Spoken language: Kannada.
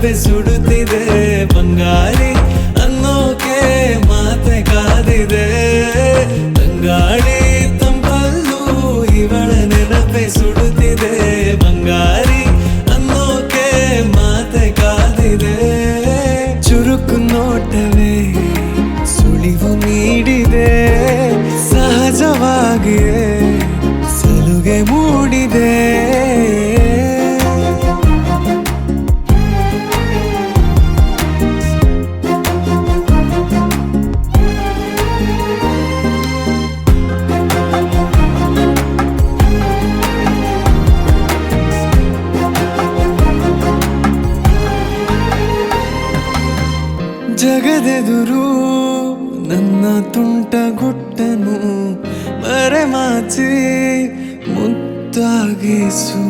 ನೆನಪೆ ಸುಡುತ್ತಿದೆ ಬಂಗಾರಿ ಅನ್ನೋಕೆ ಮಾತೆ ಕಾದಿದೆ ತಂಗಾಳಿ ತಂಪಲ್ಲೂ ಇವಳ ನೆನಪೆ ಸುಡುತ್ತಿದೆ ಬಂಗಾರಿ ಅನ್ನೋಕೆ ಮಾತೆ ಕಾದಿದೆ ಚುರುಕು ನೋಟವೇ ಸುಳಿವು ನೀಡಿದೆ ಸಹಜವಾಗಿಯೇ ಸಲುಗೆ ಮೂಡಿದೆ ಜಗದೆದುರು ನನ್ನ ತುಂಟ ಗುಟ್ಟನು ಮರೆಮಾಚಿ ಮುದ್ದಾಗಿಸು